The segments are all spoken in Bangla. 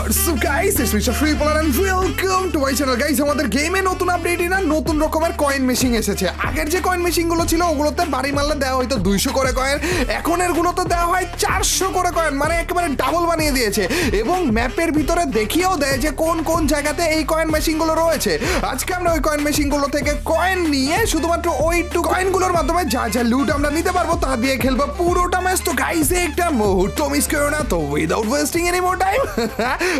What's up guys, it's Mr. Freepolar and welcome to my channel guys. আমাদের গেমে নতুন আপডেটই না নতুন রকমের কয়েন মেশিন এসেছে। আগের যে কয়েন মেশিন গুলো ছিল ওগুলোতে বাড়ি মারলে দেওয়া হয়তো 200 করে কয়েন, এখন এর গুলোতে দেওয়া হয় 400 করে কয়েন, মানে একেবারে ডাবল বানিয়ে দিয়েছে এবং ম্যাপের ভিতরে দেখিয়েও দেয় যে কোন কোন জায়গাতে এই কয়েন মেশিন গুলো রয়েছে। আজকে আমরা ওই কয়েন মেশিন গুলো থেকে কয়েন নিয়ে শুধুমাত্র ওই কয়েন গুলোর মাধ্যমে যা যা লুট আমরা নিতে পারবো তা দিয়ে খেলবো পুরোটা ম্যাচ। তো গাইস একটা মুহূর্ত মিস করো না, তো without wasting any more time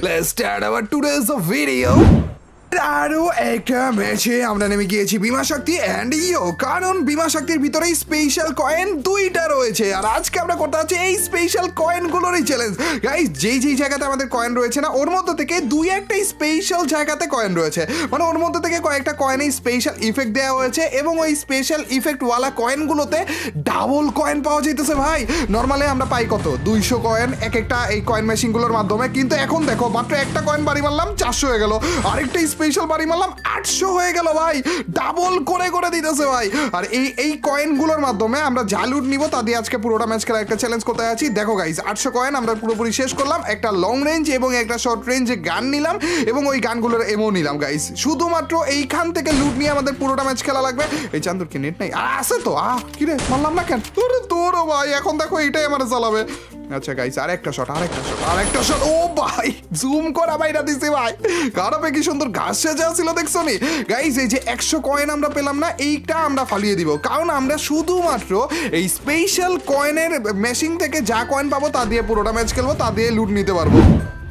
let's start our today's video. আরো একটা ম্যাচে আমরা নেমে গিয়েছি বিমা শক্তি অ্যান্ড ইও, কারণ বিমা শক্তির ভিতরে স্পেশাল কয়েন দুইটা রয়েছে আর আজকে আমরা করতে হচ্ছে এই স্পেশাল কয়েনগুলোরই চ্যালেঞ্জ। গাইস যেই জায়গাতে আমাদের কয়েন রয়েছে না ওর মধ্যে থেকে দুই একটা স্পেশাল জায়গাতে কয়েন রয়েছে, মানে ওর মধ্যে থেকে কয়েকটা কয়েনে স্পেশাল ইফেক্ট দেওয়া হয়েছে এবং ওই স্পেশাল ইফেক্টওয়ালা কয়েনগুলোতে ডাবল কয়েন পাওয়া যেতেছে। ভাই নর্মালি আমরা পাই কত 200 কয়েন এক একটা এই কয়েন মেশিনগুলোর মাধ্যমে, কিন্তু এখন দেখো মাত্র একটা কয়েন বাড়ি মারলাম 400 হয়ে গেল, আরেকটা স্পেশাল বাড়ি মারলাম 800 হয়ে গেল। ভাই ডাবল করে দিতেছে ভাই। আর এই কয়েনগুলোর মাধ্যমে আমরা যা লুট নিব তা দিয়ে আজকে পুরোটা ম্যাচ খেলা একটা চ্যালেঞ্জ করতে যাচ্ছি। দেখো গাইস 800 কয়েন আমরা পুরোপুরি শেষ করলাম, একটা লং রেঞ্জ এবং একটা শর্ট রেঞ্জে গান নিলাম এবং ওই গানগুলোর এমও নিলাম। গাইস শুধুমাত্র এইখান থেকে লুট নিয়ে আমাদের পুরোটা ম্যাচ খেলা লাগবে। এই চান্দুর কি নেট নাই? আছে তো কি রে মারলাম না কেন? তোর ভাই এখন দেখো এইটাই আমার চালাবে। আচ্ছা গাইস আরেকটা শট ও ভাই জুম করা বাইরা দিছি ভাই, কারবে কি সুন্দর ঘাস সেজা ছিল দেখছো নি গাইস। এই যে 100 কয়েন আমরা পেলাম না, এইটা আমরা ফালিয়ে দিব, কারণ আমরা শুধুমাত্র এই স্পেশাল কয়েনের মেশিন থেকে যা কয়েন পাবো তা দিয়ে পুরোটা ম্যাচ খেলবো, তা দিয়ে লুট নিতে পারবো।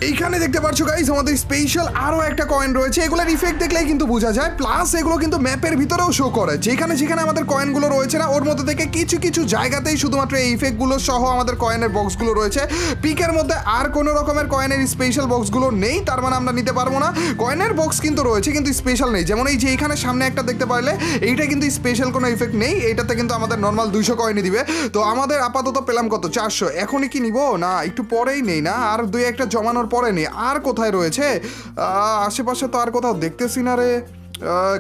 এইখানে দেখতে পাচ্ছ গাইস আমাদের স্পেশাল আরো একটা কয়েন রয়েছে, এগুলোর ইফেক্ট দেখলেই কিন্তু বোঝা যায়, প্লাস এগুলো কিন্তু ম্যাপের ভিতরেও শো করে। যেখানে আমাদের কয়েনগুলো রয়েছে না ওর মধ্যে থেকে কিছু জায়গাতেই শুধুমাত্র এই ইফেক্টগুলো সহ আমাদের কয়েনের বক্সগুলো রয়েছে। পিকের মধ্যে আর কোনো রকমের কয়েনের স্পেশাল বক্সগুলো নেই, তার মানে আমরা নিতে পারবো না। কয়েনের বক্স কিন্তু রয়েছে কিন্তু স্পেশাল নেই, যেমন এই যে এইখানে সামনে একটা দেখতে পারলে এইটা কিন্তু স্পেশাল কোনো ইফেক্ট নেই, এইটাতে কিন্তু আমাদের নর্মাল 200 কয়েনই দিবে। তো আমাদের আপাতত পেলাম কত 400, এখনই কি নিব না একটু পরেই নেই না, আর দুই একটা জমানোর পরে নেই। আর কোথায় রয়েছে আশেপাশে তো আর কোথাও দেখতেছি না রে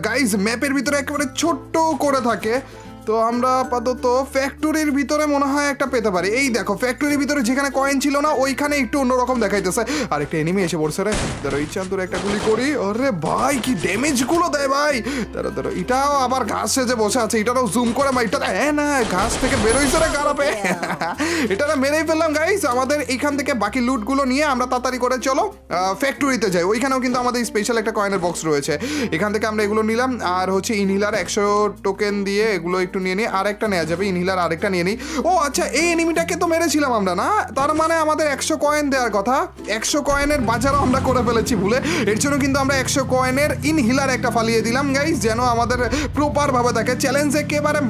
গাইজ, ম্যাপের ভিতরে একেবারে ছোট্ট করে থাকে। তো আমরা আপাতত ফ্যাক্টরির ভিতরে মনে হয় একটা পেতে পারি। এই দেখো ফ্যাক্টরির ভিতরে যেখানে কয়েন ছিল না ওইখানে একটু অন্যরকম দেখাইতেছে, আর একটা এনিমি এসে পড়ছে রে। ধরো ইচ্ছা তোর একটা গুলি করি, আরে ভাই কি ড্যামেজ গুলো দেয় ভাই। ধরো এটাও আবার ঘাস সেজে বসে আছে, এটারও জুম করে এটা না ঘাস থেকে বেরোইছে রে খারাপে এটা মেরেই ফেললাম গাইস। আমাদের এইখান থেকে বাকি লুট গুলো নিয়ে আমরা তাড়াতাড়ি করে চলো ফ্যাক্টরিতে যাই, ওইখানেও কিন্তু আমাদের স্পেশাল একটা কয়েনের বক্স রয়েছে, এখান থেকে আমরা এগুলো নিলাম। আর হচ্ছে ইনহিলার 100 টোকেন দিয়ে এগুলো একটু নিয়ে নিই, আর একটা নেওয়া যাবে ইনহিলার, আরেকটা নিয়ে নিই। ও আচ্ছা এই এনিমিটাকে তো মেরেছিলাম আমরা না, তার মানে আমাদের 100 কয়েন দেওয়ার কথা, 100 কয়েনের বাজারও আমরা করে ফেলেছি ভুলে। এর জন্য কিন্তু আমরা 100 কয়েনের ইনহিলার একটা ফালিয়ে দিলাম গাইস, যেন আমাদের প্রপার ভাবে থাকে চ্যালেঞ্জ একেবারে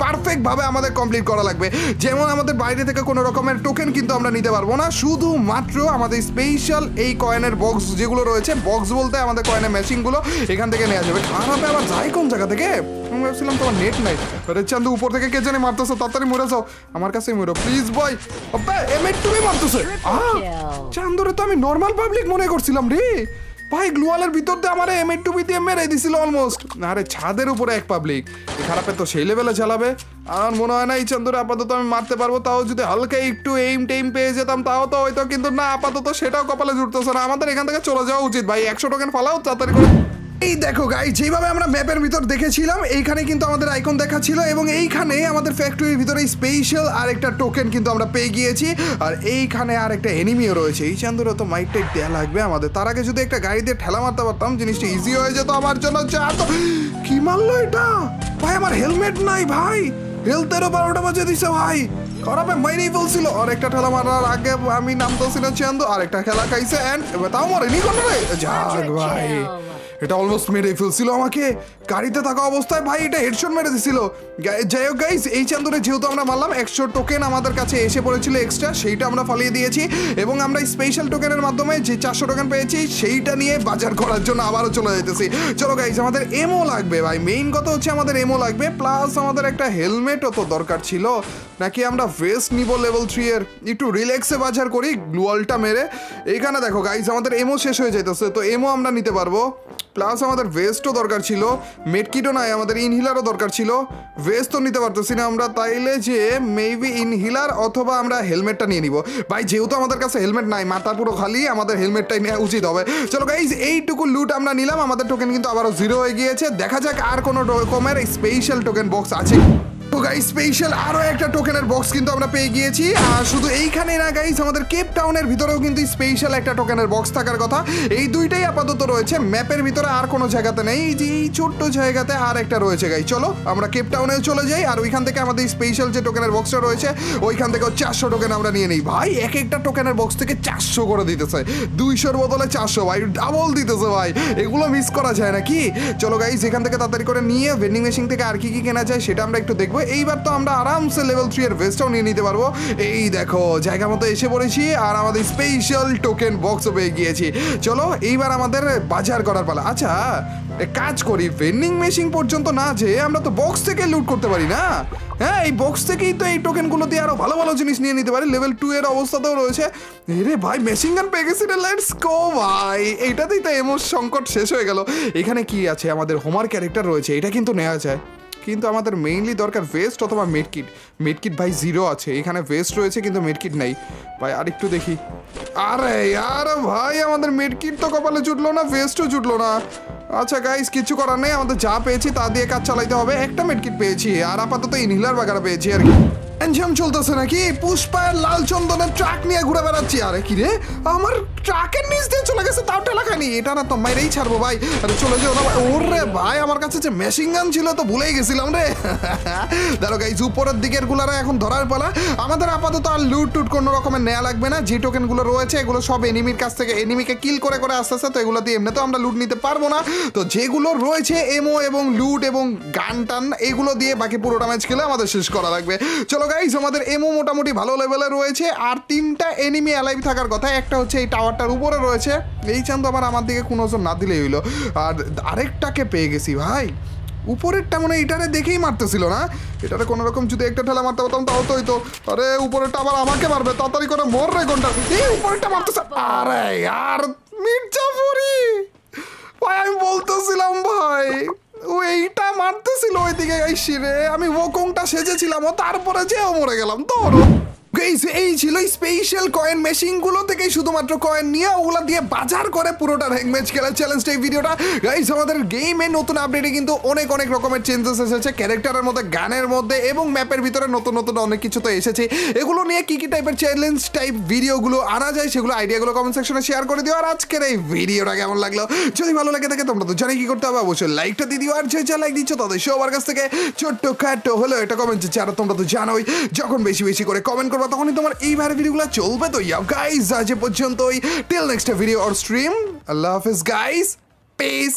পারফেক্ট ভাবে আমাদের কমপ্লিট করা লাগবে। যেমন আমাদের বাইরে থেকে কোনো রকমের টোকেন কিন্তু আমরা নিতে পারবো না, শুধুমাত্র আমাদের স্পেশাল এই কয়েনের বক্স যেগুলো রয়েছে, বক্স বলতে আমাদের কয়েনের মেশিনগুলো এখান থেকে নেওয়া যাবে। খারাপে আবার যাই কোন জায়গা থেকে? আমি ভাবছিলাম তোমার নেট নাই। আরে চান্দু উপর থেকে কে জানে মারতেছো, তাড়াতাড়ি মরে যাও, আমার কাছেই মরো প্লিজ ভাই। তুমি মারতেছে চান্দুরে, তো আমি নর্মাল পাবলিক মনে করছিলাম রে ভাই, গ্লুয়ালের ভিতর দিয়ে আমার M82 দিয়ে মেরে দিছিল অলমোস্ট। আরে ছাদের উপরে এক পাবলিক, খারাপে তো সেই লেভেলে চালাবে। আমার মনে হয় না এই চান্দুরে আপাতত আমি মারতে পারবো, তাও যদি হালকা একটু এইম পেয়ে যেতাম তাও তো হয়তো, কিন্তু না আপাতত সেটাও কপালে জুটতেছে না। আমাদের এখান থেকে চলে যাওয়া উচিত ভাই, 100 টোকেন ফালাও তাড়াতাড়ি করে। এই দেখো গাইস যেভাবে আমরা ম্যাপের ভিতর দেখেছিলাম এইখানে কিন্তু আমাদের আইকন দেখাচ্ছিল এবং এইখানে আমাদের ফ্যাক্টরির ভিতরে স্পেশাল আরেকটা টোকেন কিন্তু আমরা পেয়ে গিয়েছি, আর এইখানে আরেকটা এনিমিও রয়েছে। এই চান্দুরে তো মাইক টাইক দেয়া লাগবে আমাদের, তার আগে যদি একটা গাড়ি দিয়ে ঠেলা মারতে পারতাম জিনিসটা ইজি হয়ে যেত আমার জন্য। কি মারলো এটা ভাই? আমার হেলমেট নাই ভাই, হেলথেরও 12টা বাজে দিছে ভাই, খারাপে মাইরেই বলছিল। আর একটা ঠেলা মারার আগে আমি নামতেছি না চান্দু, আরেকটা খেলা খাইছে এন্ড তাও মরেনি কোনো রে। যাক ভাই এটা অলমোস্ট মেরে ফেলছিল আমাকে গাড়িতে থাকা অবস্থায় ভাই, এটা হেডশট মেরে দিছিল। যাই হোক গাইস এই চান্দুরে যেহেতু আমরা মারলাম 100 টোকেন আমাদের কাছে এসে পড়েছিল এক্সট্রা, সেইটা আমরা ফালিয়ে দিয়েছি এবং আমরা স্পেশাল টোকেনের মাধ্যমে যে 400 টোকেন পেয়েছি সেইটা নিয়ে বাজার করার জন্য আবারও চলে যেতেছি। চলো গাইস আমাদের এমও লাগবে ভাই, মেইন কথা হচ্ছে আমাদের এমও লাগবে, প্লাস আমাদের একটা হেলমেটও তো দরকার ছিল নাকি আমরা ভেস্ট নিব লেভেল 3 এর? একটু রিল্যাক্সে বাজার করি গ্লুয়ালটা মেরে। এইখানে দেখো গাইস আমাদের এমও শেষ হয়ে যাইতেছে, তো এমও আমরা নিতে পারবো। প্লাস আমাদের ভেস্টও দরকার ছিল, মেডকিটও নাই, আমাদের ইনহিলারও দরকার ছিল। ভেস্টও নিতে পারতেছি না আমরা, তাইলে যে মেবি ইনহিলার অথবা আমরা হেলমেটটা নিয়ে নিব। ভাই যেহেতু আমাদের কাছে হেলমেট নাই, মাথা পুরো খালি, আমাদের হেলমেটটাই নেওয়া উচিত হবে। চলো গাইস এইটুকু লুট আমরা নিলাম, আমাদের টোকেন কিন্তু আবারও 0 হয়ে গিয়েছে। দেখা যাক আর কোনো রকমের স্পেশাল টোকেন বক্স আছে। তো গাইস স্পেশাল আরো একটা টোকেনের বক্স কিন্তু আমরা পেয়ে গিয়েছি। আর শুধু এইখানে না গাইস, আমাদের কেপ টাউনের ভিতরেও কিন্তু স্পেশাল একটা টোকেনের বক্স থাকার কথা। এই দুইটাই আপাতত রয়েছে ম্যাপের ভিতরে, আর কোনো জায়গাতে নেই। এই যে এই ছোট্ট জায়গাতে আর একটা রয়েছে গাইস। চলো আমরা কেপ টাউনে চলে যাই, আর ওইখান থেকে আমাদের স্পেশাল যে টোকেনের বক্সটা রয়েছে ওইখান থেকে 400 টোকেন আমরা নিয়ে নিই। ভাই এক একটা টোকেনের বক্স থেকে 400 করে দিতেছে, 200-র বদলে 400, ভাই ডাবল দিতেছে ভাই, এগুলো মিস করা যায় নাকি? চলো গাইস এখান থেকে তাড়াতাড়ি করে নিয়ে ভেন্ডিং মেশিন থেকে আর কি কি কেনা যায় সেটা আমরা একটু দেখবো। এইবার তো আমরা আরামসে লেভেল 3 এর ভেস্টটাও নিয়ে নিতে পারবো। এই দেখো জায়গা মতো এসে পড়েছি, আর আমাদের স্পেশাল টোকেন বক্সও পেয়ে গিয়েছি। চলো এইবার আমাদের বাজার করার পালা। আচ্ছা কাজ করি, ভেন্ডিং মেশিন পর্যন্ত না যে আমরা তো বক্স থেকে লুট করতে পারি না? হ্যাঁ এই বক্স থেকেই তো এই টোকেনগুলো দিয়ে আরো ভালো ভালো জিনিস নিয়ে নিতে পারি। লেভেল 2 এর অবস্থাতেও রয়েছে। রে ভাই মেশিন গান পেয়ে গেছি রে, লেটস গো ভাই। এইটাতেই তো এমন সংকট শেষ হয়ে গেল। এখানে কি আছে? আমাদের হোমার ক্যারেক্টার রয়েছে, এটা কিন্তু নেওয়া যায়, কিন্তু আমাদের মেইনলি দরকার ভেস্ট অথবা মেডকিট। মেডকিট ভাই 0 আছে, এখানে ভেস্ট রয়েছে কিন্তু মেডকিট নাই ভাই। আর একটু দেখি, আরে আর ভাই আমাদের মেডকিট তো কপালে জুটলো না, ভেস্টও জুটলো না। আচ্ছা গাইস কিছু করার নেই, আমাদের যা পেয়েছি তা দিয়ে কাজ চালাইতে হবে। একটা মেডকিট পেয়েছি, আর আপাতত ইনহিলার বাগারা পেয়েছি আর কি। এনজাম চলতেছে নাকি? পুষ্পার লাল চন্দনের ট্রাক নিয়ে ঘুরে বেড়াচ্ছি। আরে কি রে, আমার ট্রাকের নিচ দিয়ে চলে গেছে, তাও টেলা খানি। এটা না তো মাইরেই ছাড়বো ভাই। আরে চলে যাও না। ওরে ভাই আমার কাছে যে মেশিন গান ছিল তো ভুলেই গেছিলাম রে। দেখো গাইস উপরের দিকের গুলারা এখন ধরার পালা। আমাদের আপাতত আর লুট টুট কোনো রকমের নেওয়া লাগবে না। যে টোকেনগুলো রয়েছে এগুলো সব এনিমির কাছ থেকে, এনিমিকে কিল করে করে আস্তে আস্তে, তো এগুলো দিয়ে এমনি তো আমরা লুট নিতে পারবো না। তো যেগুলো রয়েছে এমও এবং লুট এবং গান টান, এগুলো দিয়ে বাকি পুরোটা ম্যাচ খেলে আমাদের শেষ করা লাগবে। চলো গাইস আমাদের এমও মোটামুটি ভালো লেভেলে রয়েছে, আর 3টা এনিমি অ্যালাইভ থাকার কথা। একটা হচ্ছে এই টাওয়ারটার উপরে রয়েছে, এই চান্দ আবার আমার দিকে কোনো নজর না দিলেই হইলো। আর আরেকটাকে পেয়ে গেছি ভাই, উপরেরটা মনে হয় এটারে দেখেই মারতেছিল না। এটারে কোনো রকম যদি একটা ঠেলা মারতে পারতাম তাও তো হইতো। আরে উপরেরটা আবার আমাকে মারবে, তাড়াতাড়ি করে মর রে কোনটা। এই উপরেরটা মারতেছে, আরে আর মির্জাপুরি ভাই, আমি বলতেছিলাম ভাই ও এইটা মারতেছিল ওইদিকে। গাইছি রে আমি ওকংটা সেজেছিলাম, ও তারপরে যেও মরে গেলাম। ধরো গাইস এই ছিল স্পেশাল কয়েন মেশিনগুলো থেকে শুধুমাত্র কয়েন নিয়ে ওগুলো দিয়ে বাজার করে পুরোটা র্যাঙ্ক ম্যাচ খেলার চ্যালেঞ্জটা এই ভিডিওটা। গাইস আমাদের গেমে নতুন আপডেটে কিন্তু অনেক অনেক রকমের চেঞ্জেস এসেছে, ক্যারেক্টারের মধ্যে, গানের মধ্যে এবং ম্যাপের ভিতরে নতুন নতুন অনেক কিছু তো এসেছে। এগুলো নিয়ে কি কি টাইপের চ্যালেঞ্জ টাইপ ভিডিওগুলো আনা যায় সেগুলো আইডিয়াগুলো কমেন্ট সেকশনে শেয়ার করে দিও। আর আজকের এই ভিডিওটা কেমন লাগলো যদি ভালো লাগে থাকে তোমরা তো জানি কি করতে হবে, অবশ্যই লাইকটা দিয়ে দিও। আর যে যা লাইক দিচ্ছ তাদের সবার কাছ থেকে ছোট্ট খাটো হলেও এটা কমেন্ট যে আর তোমরা তো জানোই যখন বেশি বেশি করে কমেন্ট করবা তখনই তোমার এইবারে ভিডিওগুলো চলবে। তো ইয়াও গাইস আজ পর্যন্তই, till next video or stream, Allah হাফেজ গাইস, পিস।